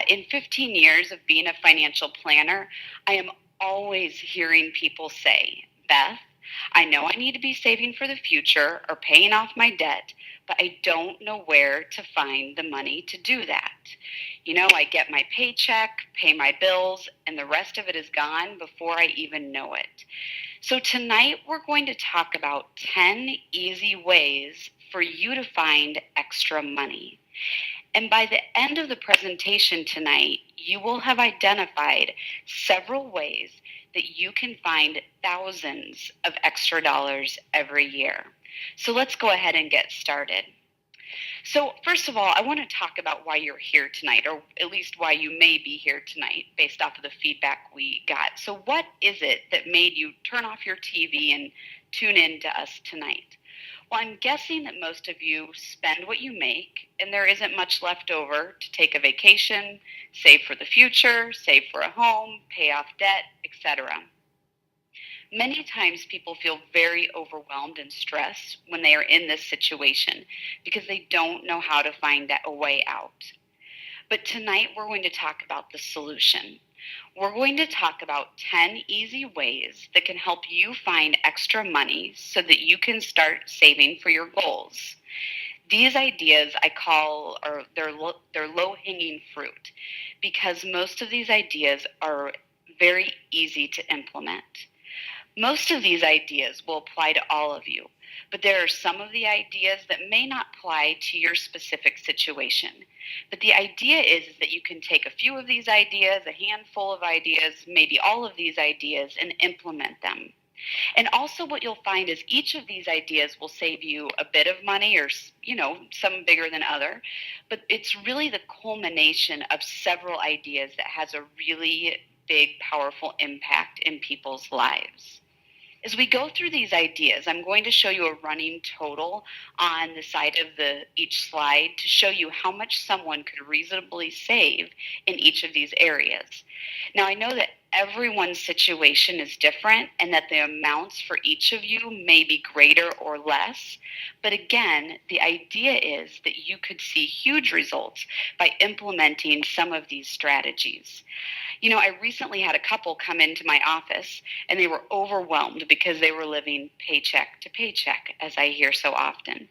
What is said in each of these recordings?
In 15 years of being a financial planner, I am always hearing people say, Beth, I know I need to be saving for the future or paying off my debt, but I don't know where to find the money to do that. I get my paycheck, pay my bills, and the rest of it is gone before I even know it. So tonight we're going to talk about 10 easy ways for you to find extra money. And by the end of the presentation tonight, you will have identified several ways that you can find thousands of extra dollars every year. So let's go ahead and get started. So, first of all, I want to talk about why you're here tonight, or at least why you may be here tonight based off of the feedback we got. So, what is it that made you turn off your TV and tune in to us tonight? Well, I'm guessing that most of you spend what you make, and there isn't much left over to take a vacation, save for the future, save for a home, pay off debt, etc. Many times people feel very overwhelmed and stressed when they are in this situation because they don't know how to find a way out. But tonight we're going to talk about the solution. We're going to talk about 10 easy ways that can help you find extra money so that you can start saving for your goals. These ideas I call, or they're low-hanging fruit, because most of these ideas are very easy to implement. Most of these ideas will apply to all of you, but there are some of the ideas that may not apply to your specific situation. But the idea is that you can take a few of these ideas, a handful of ideas, maybe all of these ideas, and implement them. And also what you'll find is each of these ideas will save you a bit of money, or some bigger than other, but it's really the culmination of several ideas that has a really big, powerful impact in people's lives. As we go through these ideas, I'm going to show you a running total on the side of each slide to show you how much someone could reasonably save in each of these areas. Now, I know that everyone's situation is different and that the amounts for each of you may be greater or less, but again, the idea is that you could see huge results by implementing some of these strategies. I recently had a couple come into my office and they were overwhelmed because they were living paycheck to paycheck, as I hear so often.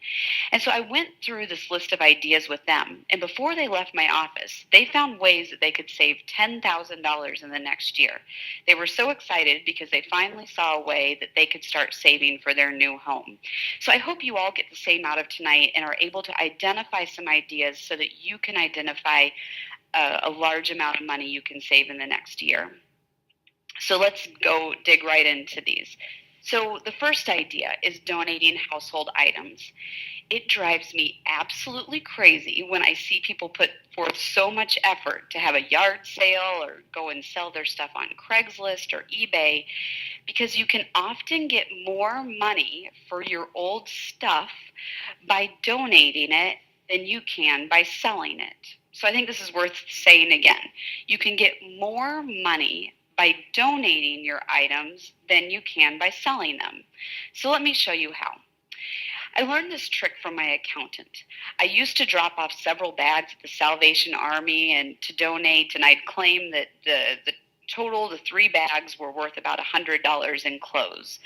And so I went through this list of ideas with them. And before they left my office, they found ways that they could save $10,000 in the next year. They were so excited because they finally saw a way that they could start saving for their new home. So I hope you all get the same out of tonight and are able to identify some ideas so that you can identify a large amount of money you can save in the next year. So let's go dig right into these. So the first idea is donating household items. It drives me absolutely crazy when I see people put forth so much effort to have a yard sale or go and sell their stuff on Craigslist or eBay, because you can often get more money for your old stuff by donating it than you can by selling it. So I think this is worth saying again. You can get more money by donating your items than you can by selling them. So let me show you how. I learned this trick from my accountant. I used to drop off several bags at the Salvation Army and to donate, and I'd claim that the total, the 3 bags, were worth about $100 in clothes.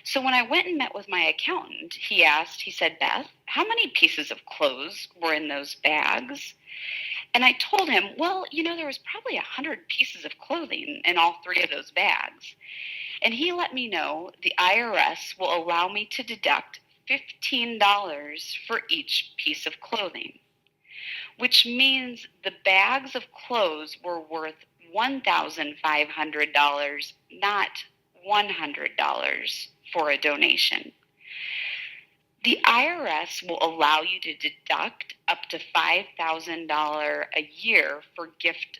So when I went and met with my accountant, he said, Beth, how many pieces of clothes were in those bags? And I told him, well, there was probably 100 pieces of clothing in all 3 of those bags. And he let me know the IRS will allow me to deduct $15 for each piece of clothing, which means the bags of clothes were worth $1,500, not $100 for a donation. The IRS will allow you to deduct up to $5,000 a year for gifts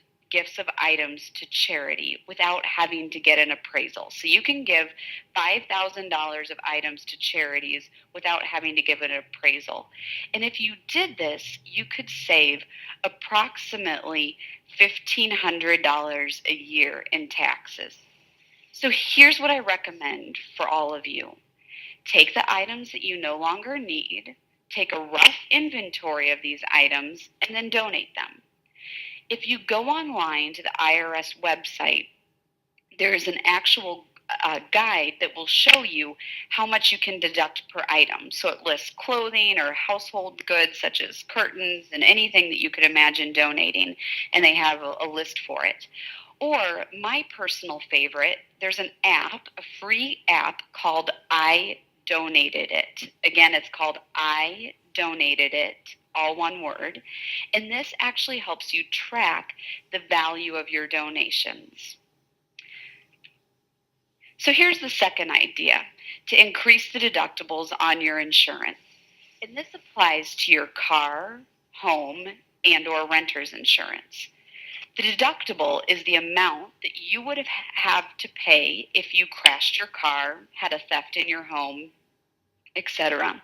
of items to charity without having to get an appraisal. So you can give $5,000 of items to charities without having to give an appraisal. And if you did this, you could save approximately $1,500 a year in taxes. So here's what I recommend for all of you. Take the items that you no longer need, take a rough inventory of these items, and then donate them. If you go online to the IRS website, there is an actual guide that will show you how much you can deduct per item. So it lists clothing or household goods such as curtains and anything that you could imagine donating, and they have a list for it. Or my personal favorite, there's an app, a free app called I Donated It. Again, it's called I Donated It, all one word. And this actually helps you track the value of your donations. So here's the second idea, to increase the deductibles on your insurance. And this applies to your car, home, and or renter's insurance. The deductible is the amount that you would have to pay if you crashed your car, had a theft in your home, etc.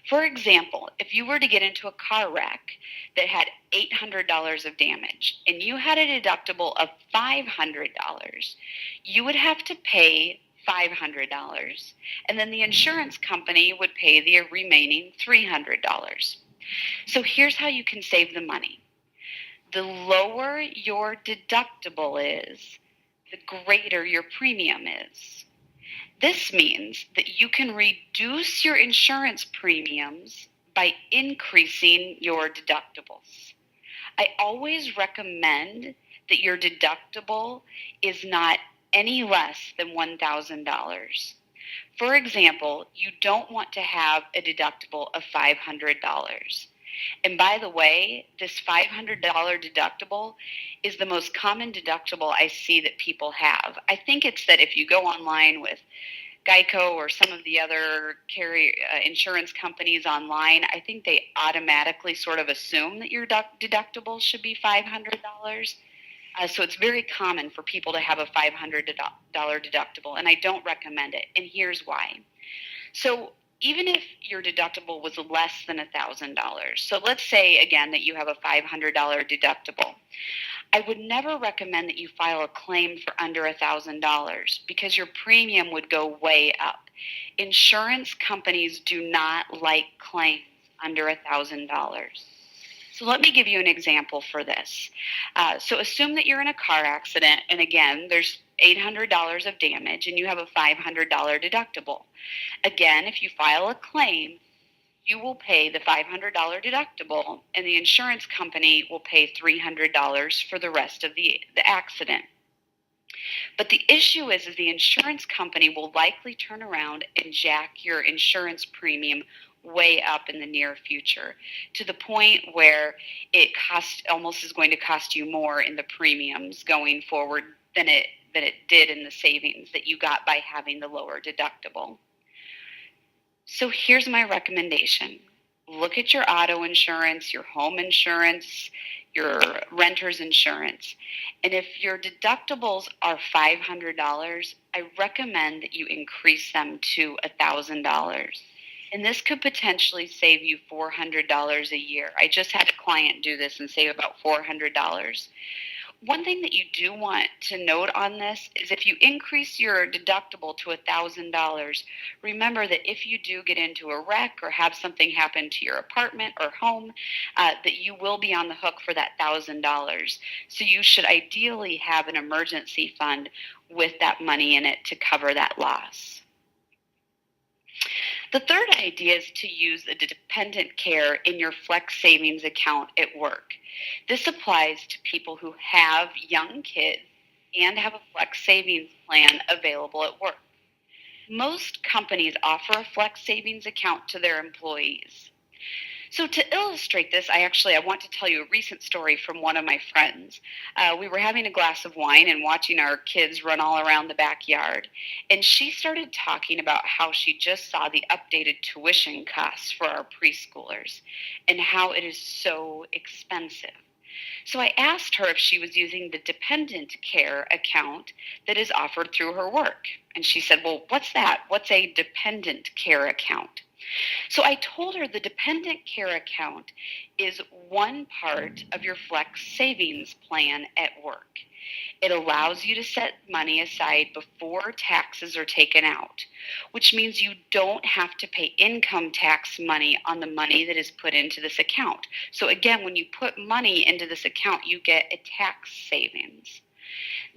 For example, if you were to get into a car wreck that had $800 of damage and you had a deductible of $500, you would have to pay $500, and then the insurance company would pay the remaining $300. So here's how you can save the money. The lower your deductible is, the greater your premium is. This means that you can reduce your insurance premiums by increasing your deductibles. I always recommend that your deductible is not any less than $1,000. For example, you don't want to have a deductible of $500. And by the way, this $500 deductible is the most common deductible I see that people have. I think it's that if you go online with Geico or some of the other insurance companies online, I think they automatically sort of assume that your deductible should be $500. So it's very common for people to have a $500 deductible, and I don't recommend it. And here's why. So even if your deductible was less than $1,000, so let's say again that you have a $500 deductible, I would never recommend that you file a claim for under $1,000 because your premium would go way up. Insurance companies do not like claims under $1,000. So let me give you an example for this. So assume that you're in a car accident, and again, there's $800 of damage, and you have a $500 deductible. Again, if you file a claim, you will pay the $500 deductible, and the insurance company will pay $300 for the rest of the accident. But the issue is the insurance company will likely turn around and jack your insurance premium way up in the near future, to the point where it is going to cost you more in the premiums going forward than it did in the savings that you got by having the lower deductible. So here's my recommendation. Look at your auto insurance, your home insurance, your renter's insurance. And if your deductibles are $500, I recommend that you increase them to $1,000. And this could potentially save you $400 a year. I just had a client do this and save about $400. One thing that you do want to note on this is if you increase your deductible to $1,000, remember that if you do get into a wreck or have something happen to your apartment or home, that you will be on the hook for that $1,000. So you should ideally have an emergency fund with that money in it to cover that loss. The third idea is to use a dependent care in your flex savings account at work. This applies to people who have young kids and have a flex savings plan available at work. Most companies offer a flex savings account to their employees. So to illustrate this, I want to tell you a recent story from one of my friends. We were having a glass of wine and watching our kids run all around the backyard, and she started talking about how she just saw the updated tuition costs for our preschoolers and how it is so expensive. So I asked her if she was using the dependent care account that is offered through her work. And she said, well, what's that? What's a dependent care account? So I told her the dependent care account is one part of your flex savings plan at work. It allows you to set money aside before taxes are taken out, which means you don't have to pay income tax money on the money that is put into this account. So again, when you put money into this account, you get a tax savings.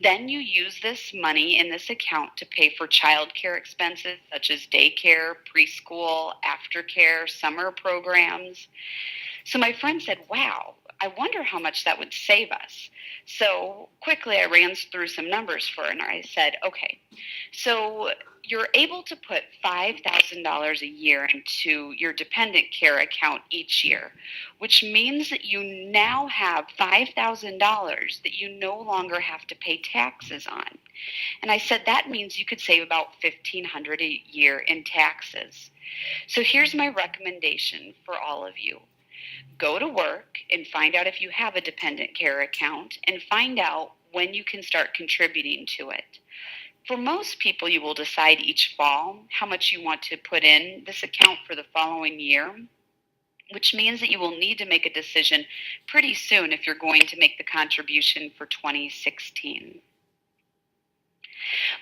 Then you use this money in this account to pay for childcare expenses such as daycare, preschool, aftercare, summer programs. So my friend said, wow, I wonder how much that would save us. So quickly I ran through some numbers for her, and I said, okay, so you're able to put $5,000 a year into your dependent care account each year, which means that you now have $5,000 that you no longer have to pay taxes on. And I said that means you could save about $1,500 a year in taxes. So here's my recommendation for all of you. Go to work and find out if you have a dependent care account and find out when you can start contributing to it. For most people, you will decide each fall how much you want to put in this account for the following year, which means that you will need to make a decision pretty soon if you're going to make the contribution for 2016.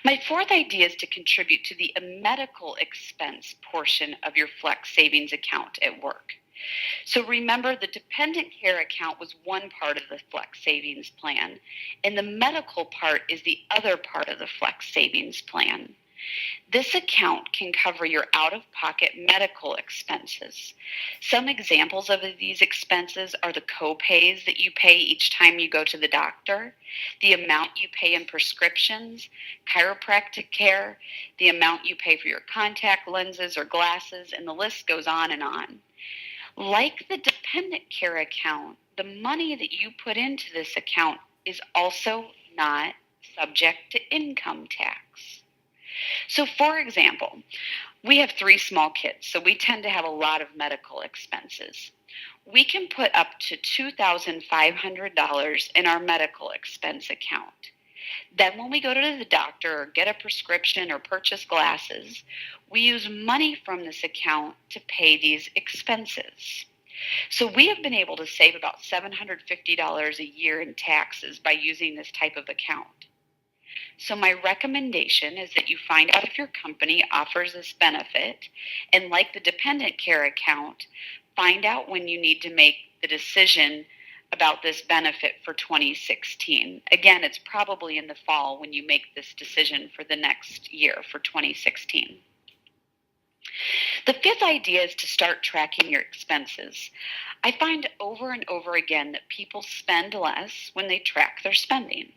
My fourth idea is to contribute to the medical expense portion of your Flex Savings account at work. So remember, the dependent care account was one part of the Flex Savings plan, and the medical part is the other part of the Flex Savings plan. This account can cover your out-of-pocket medical expenses. Some examples of these expenses are the co-pays that you pay each time you go to the doctor, the amount you pay in prescriptions, chiropractic care, the amount you pay for your contact lenses or glasses, and the list goes on and on. Like the dependent care account, the money that you put into this account is also not subject to income tax. So for example, we have 3 small kids, so we tend to have a lot of medical expenses. We can put up to $2,500 in our medical expense account. Then when we go to the doctor or get a prescription or purchase glasses, we use money from this account to pay these expenses. So we have been able to save about $750 a year in taxes by using this type of account. So my recommendation is that you find out if your company offers this benefit, and like the dependent care account, find out when you need to make the decision about this benefit for 2016. Again, it's probably in the fall when you make this decision for the next year for 2016. The fifth idea is to start tracking your expenses. I find over and over again that people spend less when they track their spending.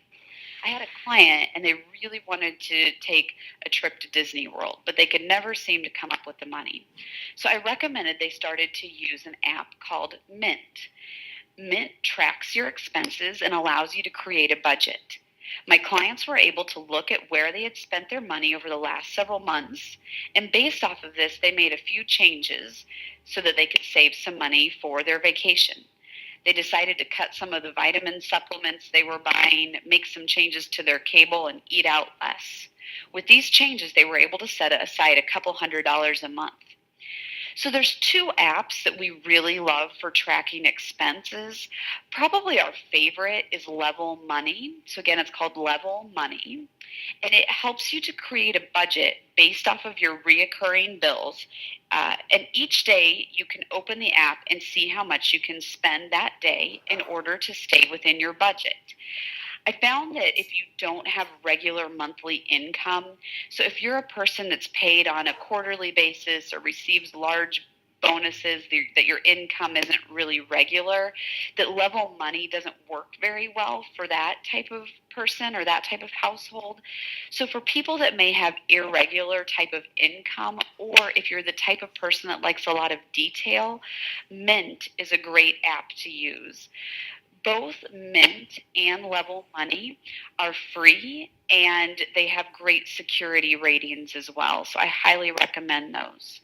I had a client and they really wanted to take a trip to Disney World, but they could never seem to come up with the money. So I recommended they started to use an app called Mint. Mint tracks your expenses and allows you to create a budget. My clients were able to look at where they had spent their money over the last several months, and based off of this, they made a few changes so that they could save some money for their vacation. They decided to cut some of the vitamin supplements they were buying, make some changes to their cable, and eat out less. With these changes, they were able to set aside a couple $100 a month. So there's 2 apps that we really love for tracking expenses. Probably our favorite is Level Money. So again, it's called Level Money. And it helps you to create a budget based off of your reoccurring bills. And each day you can open the app and see how much you can spend that day in order to stay within your budget. I found that if you don't have regular monthly income, so if you're a person that's paid on a quarterly basis or receives large bonuses, that your income isn't really regular, that Level Money doesn't work very well for that type of person or that type of household. So for people that may have irregular type of income, or if you're the type of person that likes a lot of detail, Mint is a great app to use. Both Mint and Level Money are free, and they have great security ratings as well. So I highly recommend those.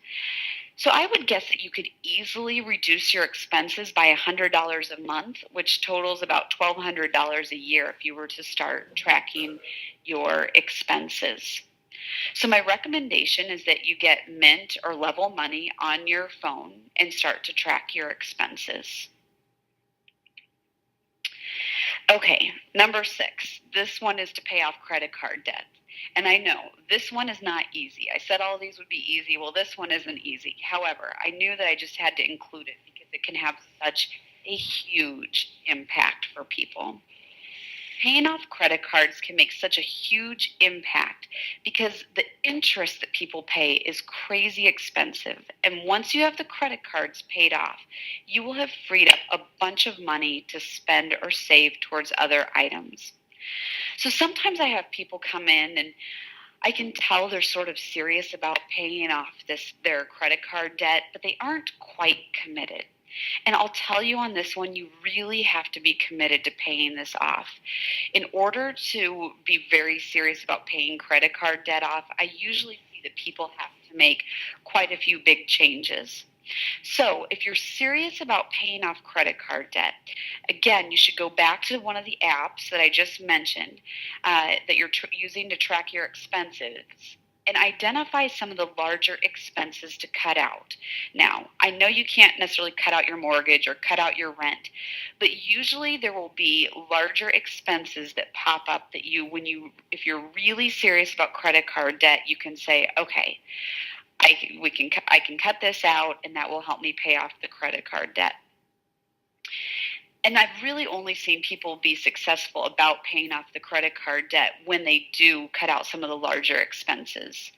So I would guess that you could easily reduce your expenses by $100 a month, which totals about $1,200 a year if you were to start tracking your expenses. So my recommendation is that you get Mint or Level Money on your phone and start to track your expenses. Okay, number 6, this one is to pay off credit card debt. And I know this one is not easy. I said all these would be easy. Well, this one isn't easy. However, I knew that I just had to include it because it can have such a huge impact for people. Paying off credit cards can make such a huge impact because the interest that people pay is crazy expensive. And once you have the credit cards paid off, you will have freed up a bunch of money to spend or save towards other items. So sometimes I have people come in and I can tell they're sort of serious about paying off their credit card debt, but they aren't quite committed. And I'll tell you on this one, you really have to be committed to paying this off. In order to be very serious about paying credit card debt off, I usually see that people have to make quite a few big changes. So, if you're serious about paying off credit card debt, again, you should go back to one of the apps that I just mentioned that you're using to track your expenses and identify some of the larger expenses to cut out. Now, I know you can't necessarily cut out your mortgage or cut out your rent, but usually there will be larger expenses that pop up that if you're really serious about credit card debt, you can say, okay, I can cut this out, and that will help me pay off the credit card debt. And I've really only seen people be successful about paying off the credit card debt when they do cut out some of the larger expenses.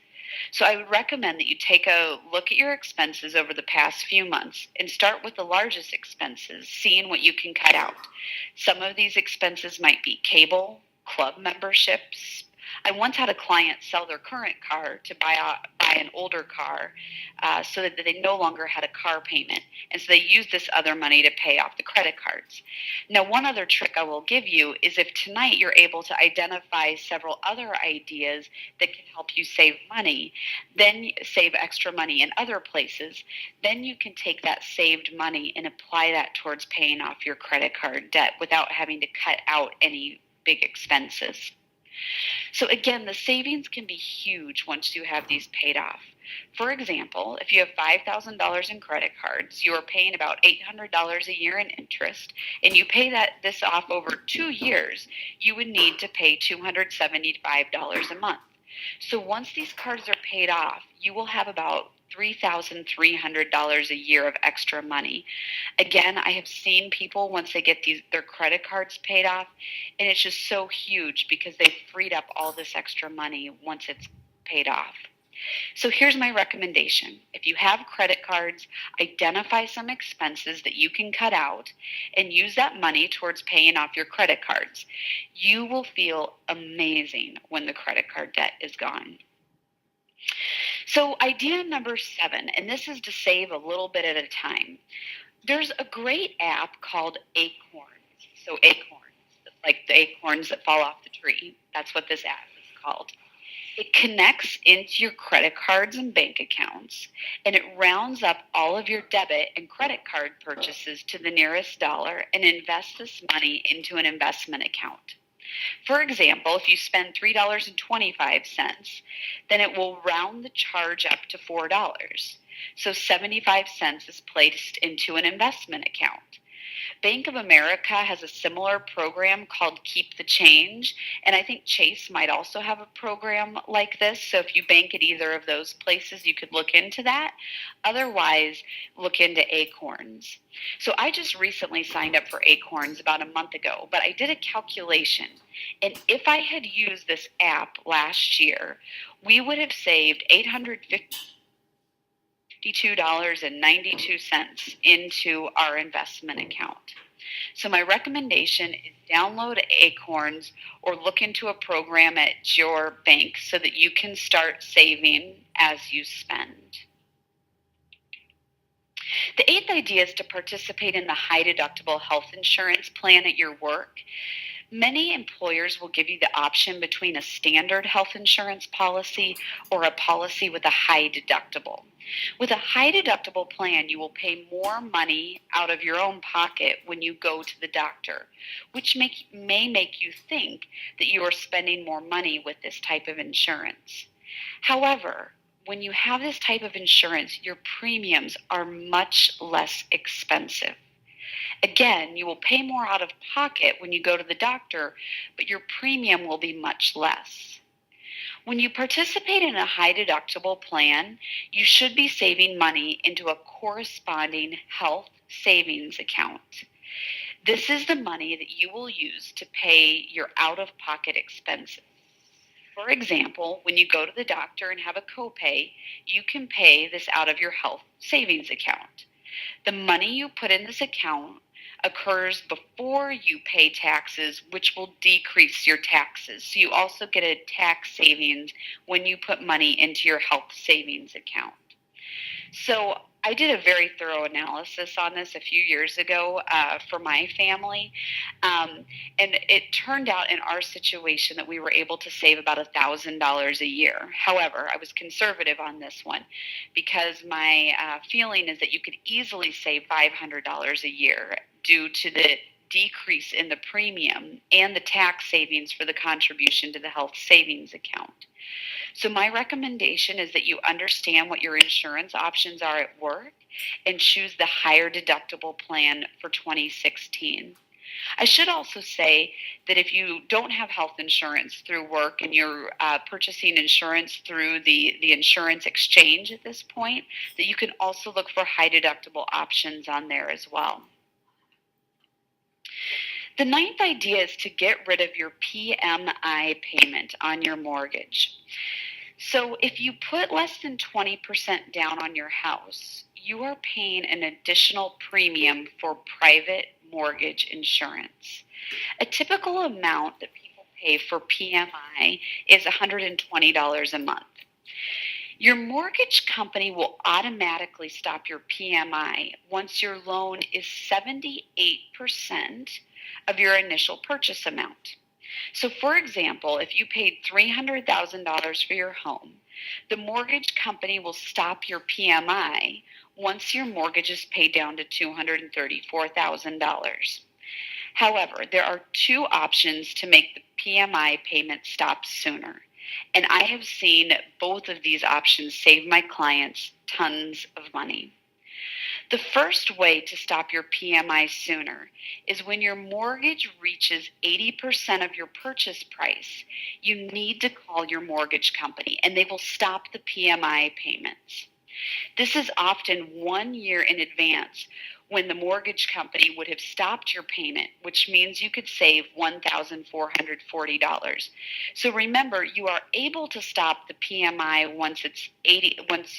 So I would recommend that you take a look at your expenses over the past few months and start with the largest expenses, seeing what you can cut out. Some of these expenses might be cable, club memberships. I once had a client sell their current car to buy an older car so that they no longer had a car payment. And so they used this other money to pay off the credit cards. Now, one other trick I will give you is if tonight you're able to identify several other ideas that can help you save money, then save extra money in other places, then you can take that saved money and apply that towards paying off your credit card debt without having to cut out any big expenses. So again, the savings can be huge once you have these paid off. For example, if you have $5,000 in credit cards, you are paying about $800 a year in interest, and you pay this off over 2 years, you would need to pay $275 a month. So once these cards are paid off, you will have about $3,300 a year of extra money. Again, I have seen people once they get their credit cards paid off, and it's just so huge because they've freed up all this extra money once it's paid off. So here's my recommendation. If you have credit cards, identify some expenses that you can cut out and use that money towards paying off your credit cards. You will feel amazing when the credit card debt is gone. So idea number 7, and this is to save a little bit at a time. There's a great app called Acorns. So Acorns, like the acorns that fall off the tree. That's what this app is called. It connects into your credit cards and bank accounts, and it rounds up all of your debit and credit card purchases to the nearest dollar and invests this money into an investment account. For example, if you spend $3.25, then it will round the charge up to $4. So 75 cents is placed into an investment account. Bank of America has a similar program called Keep the Change, and I think Chase might also have a program like this. So if you bank at either of those places, you could look into that. Otherwise, look into Acorns. So I just recently signed up for Acorns about a month ago, but I did a calculation, and if I had used this app last year, we would have saved $852.92 into our investment account. So my recommendation is download Acorns or look into a program at your bank so that you can start saving as you spend. The 8th idea is to participate in the high deductible health insurance plan at your work. Many employers will give you the option between a standard health insurance policy or a policy with a high deductible. With a high deductible plan, you will pay more money out of your own pocket when you go to the doctor, which may make you think that you are spending more money with this type of insurance. However, when you have this type of insurance, your premiums are much less expensive. Again, you will pay more out of pocket when you go to the doctor, but your premium will be much less. When you participate in a high deductible plan, you should be saving money into a corresponding health savings account. This is the money that you will use to pay your out of pocket expenses. For example, when you go to the doctor and have a copay, you can pay this out of your health savings account. The money you put in this account occurs before you pay taxes, which will decrease your taxes. So you also get a tax savings when you put money into your health savings account. So I did a very thorough analysis on this a few years ago for my family. And it turned out in our situation that we were able to save about $1,000 a year. However, I was conservative on this one because my feeling is that you could easily save $500 a year due to the decrease in the premium and the tax savings for the contribution to the health savings account. So my recommendation is that you understand what your insurance options are at work and choose the higher deductible plan for 2016. I should also say that if you don't have health insurance through work and you're purchasing insurance through the insurance exchange at this point, that you can also look for high deductible options on there as well. The ninth idea is to get rid of your PMI payment on your mortgage. So if you put less than 20% down on your house, you are paying an additional premium for private mortgage insurance. A typical amount that people pay for PMI is $120 a month. Your mortgage company will automatically stop your PMI once your loan is 78% of your initial purchase amount. So, for example, if you paid $300,000 for your home, the mortgage company will stop your PMI once your mortgage is paid down to $234,000. However, there are two options to make the PMI payment stop sooner, and I have seen both of these options save my clients tons of money. The first way to stop your PMI sooner is when your mortgage reaches 80% of your purchase price, you need to call your mortgage company and they will stop the PMI payments. This is often 1 year in advance when the mortgage company would have stopped your payment, which means you could save $1,440. So remember, you are able to stop the PMI once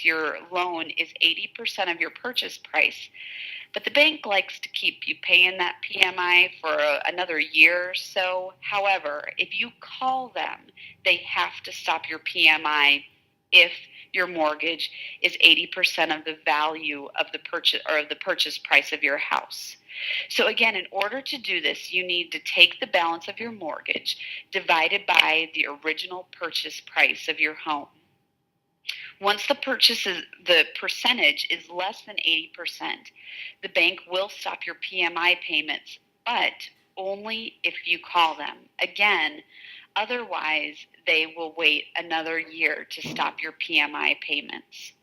your loan is 80% of your purchase price. But the bank likes to keep you paying that PMI for another year or so. However, if you call them, they have to stop your PMI if your mortgage is 80% of the value of the purchase price of your house. So again, in order to do this, you need to take the balance of your mortgage divided by the original purchase price of your home. Once the percentage is less than 80%, the bank will stop your PMI payments, but only if you call them. Again, otherwise, they will wait another year to stop your PMI payments.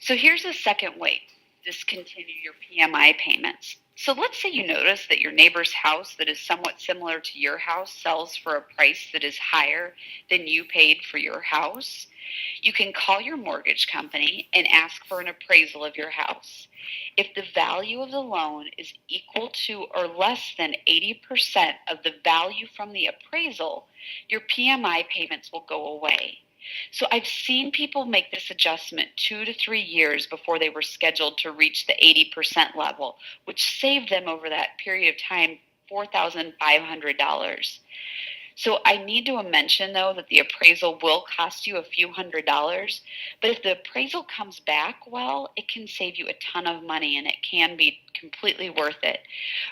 So here's a second way to discontinue your PMI payments. So let's say you notice that your neighbor's house that is somewhat similar to your house sells for a price that is higher than you paid for your house. You can call your mortgage company and ask for an appraisal of your house. If the value of the loan is equal to or less than 80% of the value from the appraisal, your PMI payments will go away. So I've seen people make this adjustment 2 to 3 years before they were scheduled to reach the 80% level, which saved them over that period of time $4,500. So I need to mention, though, that the appraisal will cost you a few $100s, but if the appraisal comes back well, it can save you a ton of money and it can be completely worth it.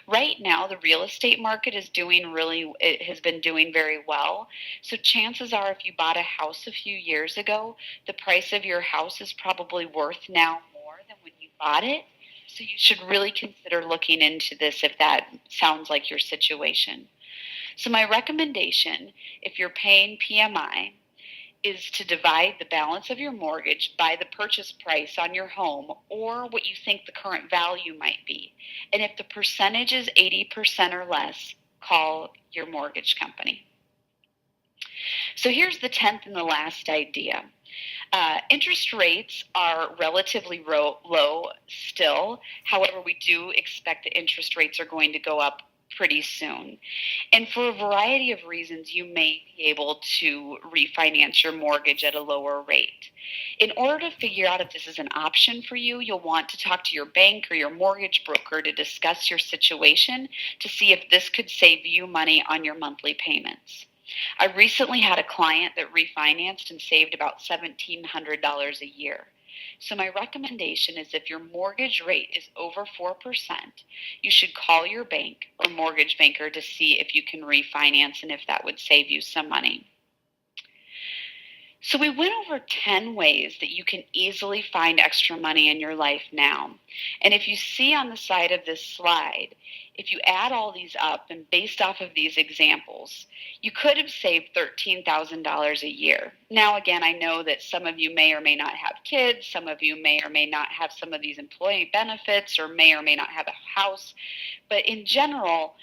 Right now, the real estate market has been doing very well. So chances are if you bought a house a few years ago, the price of your house is probably worth now more than when you bought it. So you should really consider looking into this if that sounds like your situation. So my recommendation, if you're paying PMI, is to divide the balance of your mortgage by the purchase price on your home or what you think the current value might be. And if the percentage is 80% or less, call your mortgage company. So here's the 10th and the last idea. Interest rates are relatively low still. However, we do expect that interest rates are going to go up pretty soon. And for a variety of reasons, you may be able to refinance your mortgage at a lower rate. In order to figure out if this is an option for you, you'll want to talk to your bank or your mortgage broker to discuss your situation to see if this could save you money on your monthly payments. I recently had a client that refinanced and saved about $1,700 a year. So my recommendation is if your mortgage rate is over 4%, you should call your bank or mortgage banker to see if you can refinance and if that would save you some money. So we went over 10 ways that you can easily find extra money in your life now. And if you see on the side of this slide, if you add all these up and based off of these examples, you could have saved $13,000 a year. Now, again, I know that some of you may or may not have kids. Some of you may or may not have some of these employee benefits or may not have a house. But in general,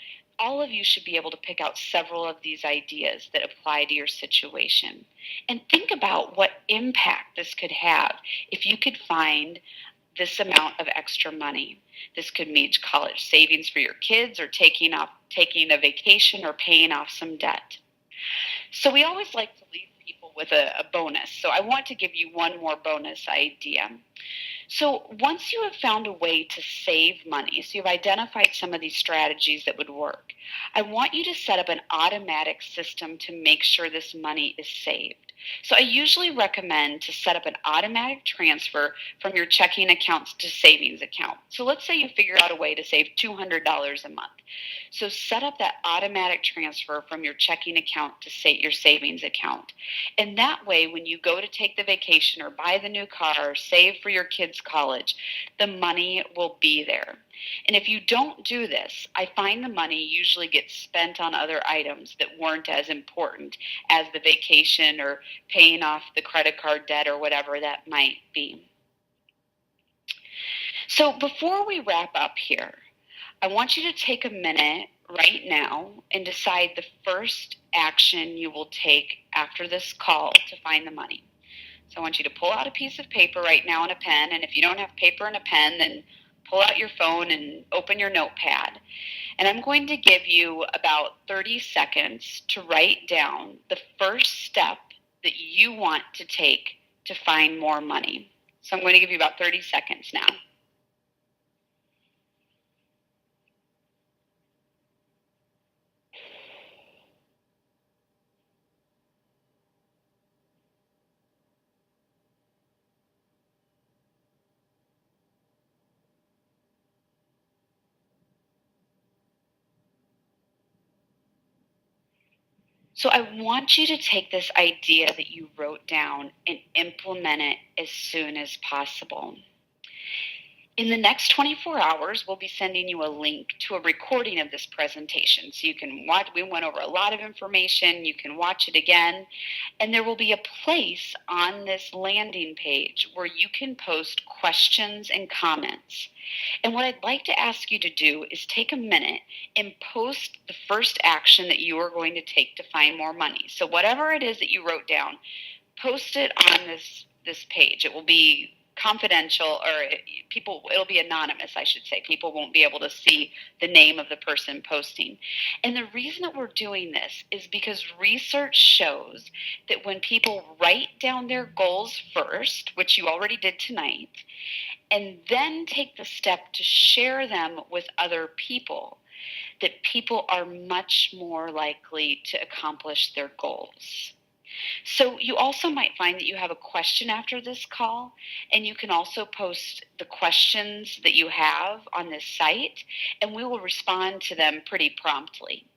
all of you should be able to pick out several of these ideas that apply to your situation. And think about what impact this could have if you could find this amount of extra money. This could mean college savings for your kids or taking a vacation or paying off some debt. So we always like to leave people with a bonus. So I want to give you one more bonus idea. So once you have found a way to save money, so you've identified some of these strategies that would work, I want you to set up an automatic system to make sure this money is saved. So I usually recommend to set up an automatic transfer from your checking accounts to savings account. So let's say you figure out a way to save $200 a month. So set up that automatic transfer from your checking account to your savings account. And that way, when you go to take the vacation or buy the new car or save for your kids' college, the money will be there. And if you don't do this, I find the money usually gets spent on other items that weren't as important as the vacation or paying off the credit card debt or whatever that might be. So before we wrap up here, I want you to take a minute right now and decide the first action you will take after this call to find the money. So I want you to pull out a piece of paper right now and a pen, and if you don't have paper and a pen, then pull out your phone and open your notepad. And I'm going to give you about 30 seconds to write down the first step that you want to take to find more money. So I'm going to give you about 30 seconds now. So I want you to take this idea that you wrote down and implement it as soon as possible. In the next 24 hours, we'll be sending you a link to a recording of this presentation. So you can watch, we went over a lot of information, you can watch it again, and there will be a place on this landing page where you can post questions and comments. And what I'd like to ask you to do is take a minute and post the first action that you are going to take to find more money. So whatever it is that you wrote down, post it on this page. It will be confidential, or it'll be anonymous, I should say. People won't be able to see the name of the person posting. And the reason that we're doing this is because research shows that when people write down their goals first, which you already did tonight, and then take the step to share them with other people, that people are much more likely to accomplish their goals. So you also might find that you have a question after this call, and you can also post the questions that you have on this site, and we will respond to them pretty promptly.